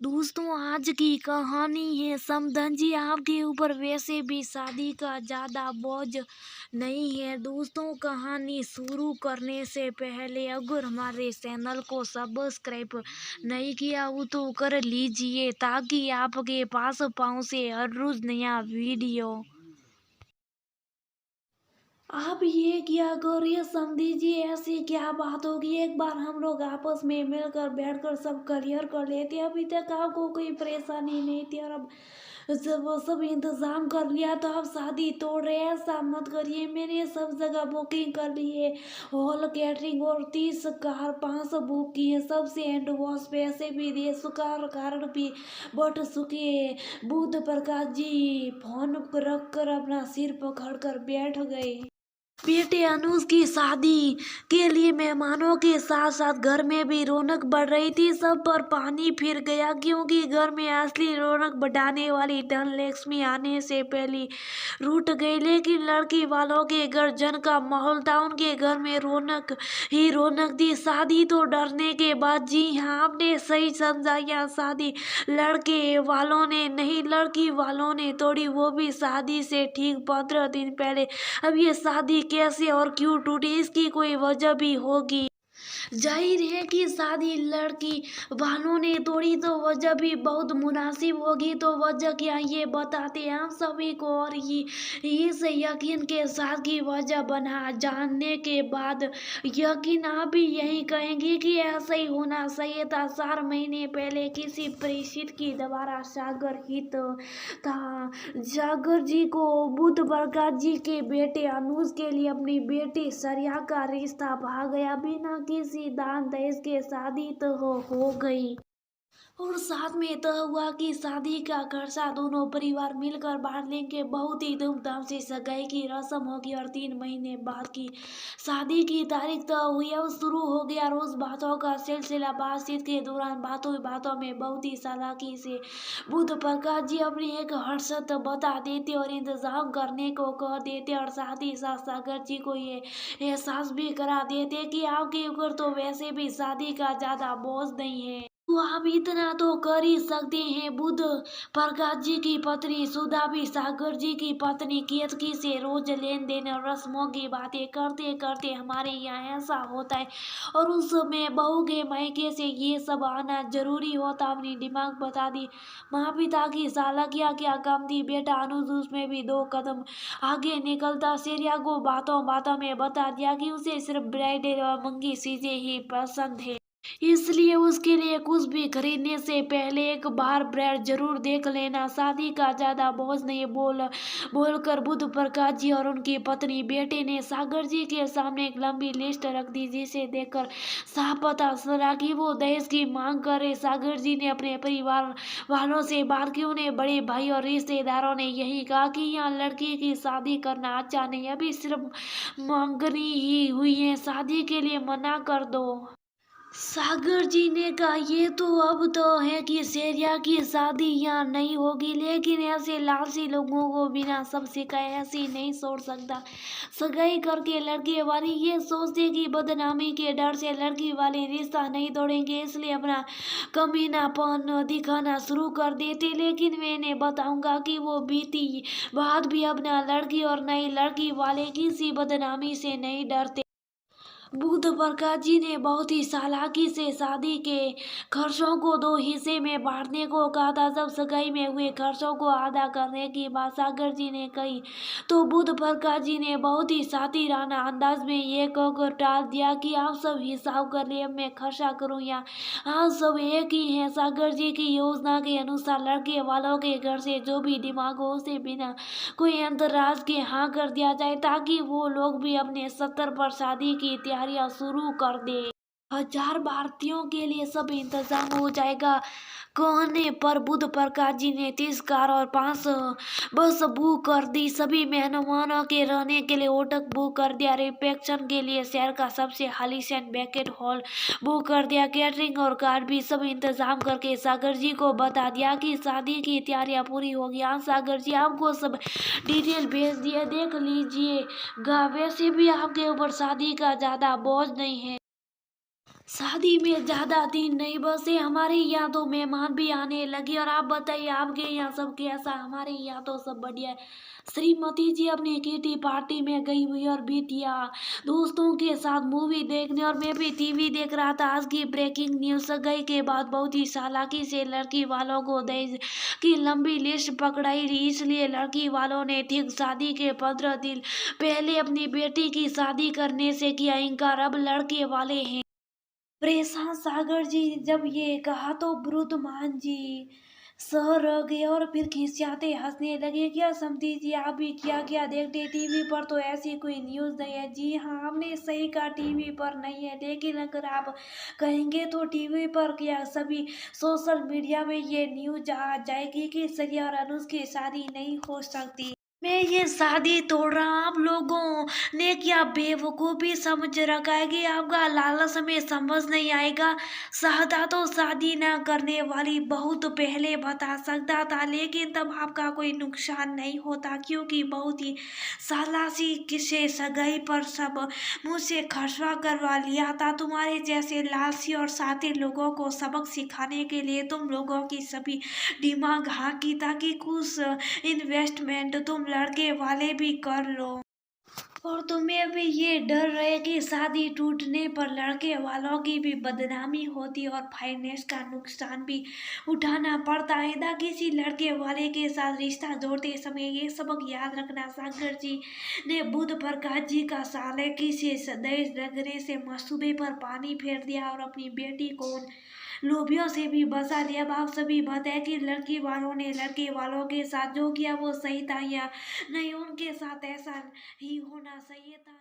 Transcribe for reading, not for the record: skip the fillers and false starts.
दोस्तों, आज की कहानी है समधन जी आपके ऊपर। वैसे भी शादी का ज़्यादा बोझ नहीं है। दोस्तों, कहानी शुरू करने से पहले अगर हमारे चैनल को सब्सक्राइब नहीं किया हो तो कर लीजिए, ताकि आपके पास पहुँचे हर रोज़ नया वीडियो। आप ये क्या करिए समधी जी, ऐसी क्या बात होगी? एक बार हम लोग आपस में मिलकर बैठकर सब क्लियर कर लेते। अभी तक आपको कोई परेशानी नहीं थी और अब जब वो सब इंतजाम कर लिया तो आप शादी तोड़ रहे हैं। ऐसा मत करिए। मैंने सब जगह बुकिंग कर ली है, हॉल, कैटरिंग और 30 कार 5 बुक की है। सबसे एंड वॉश पैसे भी दिए, सुकार कारण भी बट चुके। बुध प्रकाश जी फोन रख कर अपना सिर पकड़ कर बैठ गए। बेटे अनुज की शादी के लिए मेहमानों के साथ साथ घर में भी रौनक बढ़ रही थी। सब पर पानी फिर गया, क्योंकि घर में असली रौनक बढ़ाने वाली धन लक्ष्मी आने से पहले रूठ गई। लेकिन लड़की वालों के घर जन का माहौल था, उनके घर में रौनक ही रौनक थी। शादी तो डरने के बाद, जी हाँ आपने सही समझा, यहाँ शादी लड़के वालों ने नहीं लड़की वालों ने तोड़ी, वो भी शादी से ठीक 15 दिन पहले। अब ये शादी कैसे और क्यों टूटी, इसकी कोई वजह भी होगी। जाहिर है कि शादी लड़की वालों ने तोड़ी तो वजह भी बहुत मुनासिब होगी। तो वजह क्या, ये बताते हैं हम सभी को। और ये इस यकीन के साथ की वजह बना जानने के बाद यकीन आप भी यही कहेंगे कि ऐसा ही होना चाहिए था। 4 महीने पहले किसी परिचित की द्वारा सागर हित था। सागर जी को बुध प्रकाश जी के बेटे अनुज के लिए अपनी बेटी सरिया का रिश्ता भा गया। बिना किसी दान दहेज के शादी तो हो गई और साथ में तय हुआ कि शादी का खर्चा दोनों परिवार मिलकर बांट लेंगे। बहुत ही धूमधाम से सगाई की रस्म होगी और 3 महीने बाद की शादी की तारीख तय हुई। अब शुरू हो गया रोज बातों का सिलसिला। बातचीत के दौरान बातों बातों में बहुत ही चालाकी से बुध प्रकाश जी अपनी एक हर्षत बता देते और इंतजाम करने को कह देते, और साथ ही साथ सागर जी को ये एहसास भी करा देते कि आपके ऊपर तो वैसे भी शादी का ज्यादा बोझ नहीं है, तो आप इतना तो कर ही सकते हैं। बुध प्रकाश जी की पत्नी सुधा भी सागर जी की पत्नी केतकी से रोज लेन देन और रस्मों की बातें करते करते, हमारे यहाँ ऐसा होता है और उस समय बहू के मायके से ये सब आना जरूरी होता। अपनी दिमाग बता दी। माँ पिता की चालाकियाँ क्या कम थी। बेटा अनुज उसमें भी 2 कदम आगे निकलता सेरिया को बातों बातों में बता दिया कि उसे सिर्फ ब्राइडल और महंगी चीजें ही पसंद है, इसलिए उसके लिए कुछ भी खरीदने से पहले एक बार ब्रांड जरूर देख लेना। शादी का ज्यादा बोझ नहीं बोलकर बुध प्रकाश जी और उनकी पत्नी बेटे ने सागर जी के सामने एक लंबी लिस्ट रख दी, जिसे देखकर साफ पता चला कि वो दहेज की मांग करे। सागर जी ने अपने परिवार वालों से बात की। उन्हें बड़े भाई और रिश्तेदारों ने यही कहा कि यहाँ लड़की की शादी करना अच्छा नहीं, अभी सिर्फ मांगनी ही हुई है, शादी के लिए मना कर दो। सागर जी ने कहा, ये तो अब तो है कि सेरिया की शादी यहाँ नहीं होगी, लेकिन ऐसे लालची लोगों को बिना सब सिखाए ऐसी नहीं छोड़ सकता। सगाई करके लड़के वाली ये सोचते कि बदनामी के डर से लड़की वाले रिश्ता नहीं तोड़ेंगे, इसलिए अपना कमीनापन दिखाना शुरू कर देते। लेकिन मैंने बताऊंगा कि वो बीती बात भी अपना लड़की और नई लड़की वाले किसी बदनामी से नहीं डरते। बुध प्रकाश जी ने बहुत ही चालाकी से शादी के खर्चों को 2 हिस्से में बांटने को कहा था। जब सगाई में हुए खर्चों को आधा करने की बात सागर जी ने कही तो बुध प्रकाश जी ने बहुत ही सातिराना अंदाज में ये कहकर टाल दिया कि आप सब हिसाब कर लिए, अब मैं खर्चा करूं या आप सब एक ही हैं। सागर जी की योजना के अनुसार लड़के वालों के घर से जो भी दिमाग हो उसे बिना कोई अंतराज के हाँ कर दिया जाए, ताकि वो लोग भी अपने 70 पर शादी की तैयारियां शुरू कर दे। 1000 भारतीयों के लिए सब इंतजाम हो जाएगा कहने पर बुध प्रकाश जी ने 30 कार और 5 बस बुक कर दी। सभी मेहमानों के रहने के लिए होटल बुक कर दिया। रिसेप्शन के लिए शहर का सबसे आलीशान बैंकेट हॉल बुक कर दिया। कैटरिंग और कार भी सब इंतजाम करके सागर जी को बता दिया कि शादी की तैयारियां पूरी हो गई। हाँ सागर जी, आपको सब डिटेल भेज दिए, देख लीजिएगा। वैसे भी आपके ऊपर शादी का ज्यादा बोझ नहीं है। शादी में ज़्यादा दिन नहीं बसे, हमारे यहाँ तो मेहमान भी आने लगे। और आप बताइए आपके यहाँ सब कैसा? हमारे यहाँ तो सब बढ़िया है। श्रीमती जी अपनी किटी पार्टी में गई हुई और बिटिया दोस्तों के साथ मूवी देखने, और मैं भी टीवी देख रहा था। आज की ब्रेकिंग न्यूज़, सगाई के बाद बहुत ही चालाकी से लड़की वालों को दहेज की लंबी लिस्ट पकड़ाई रही, इसलिए लड़की वालों ने ठीक शादी के 15 दिन पहले अपनी बेटी की शादी करने से किया इनकार। अब लड़के वाले हैं परेशान। सागर जी जब ये कहा तो वृद्धमान जी सह रह गए और फिर खिसियाते हंसने लगे। क्या समझी जी, आप भी क्या क्या देखते? टीवी पर तो ऐसी कोई न्यूज़ नहीं है। जी हाँ, आपने सही कहा, टीवी पर नहीं है, लेकिन अगर आप कहेंगे तो टीवी पर क्या सभी सोशल मीडिया में ये न्यूज़ आ जाएगी कि सरिया और अनुज की शादी नहीं हो सकती। मैं ये शादी तोड़ रहा, आप लोगों ने क्या बेवकूफ़ी समझ रखा है कि आपका लालच में समझ नहीं आएगा? सादा तो शादी न करने वाली बहुत पहले बता सकता था, लेकिन तब आपका कोई नुकसान नहीं होता, क्योंकि बहुत ही सालासी किसे सगाई पर सब मुझसे खर्चवा करवा लिया था। तुम्हारे जैसे लालची और साथी लोगों को सबक सिखाने के लिए तुम लोगों की सभी दिमाग हाँकी, ताकि कुछ इन्वेस्टमेंट तुम लड़के वाले भी कर लो। और तुम्हें भी ये डर रहे कि शादी टूटने पर लड़के वालों की भी बदनामी होती और फाइनेंस का नुकसान भी उठाना पड़ता है ना। किसी लड़के वाले के साथ रिश्ता जोड़ते समय ये सबक याद रखना। सागर जी ने बुध प्रकाश जी का साले से सदैव लगने से मसूबे पर पानी फेर दिया और अपनी बेटी को उन लोभियों से भी बचा लिया। अब आप सभी बताएं कि लड़की वालों ने लड़के वालों के साथ जो किया वो सही था या नहीं? उनके साथ ऐसा ही होना चाहिए था।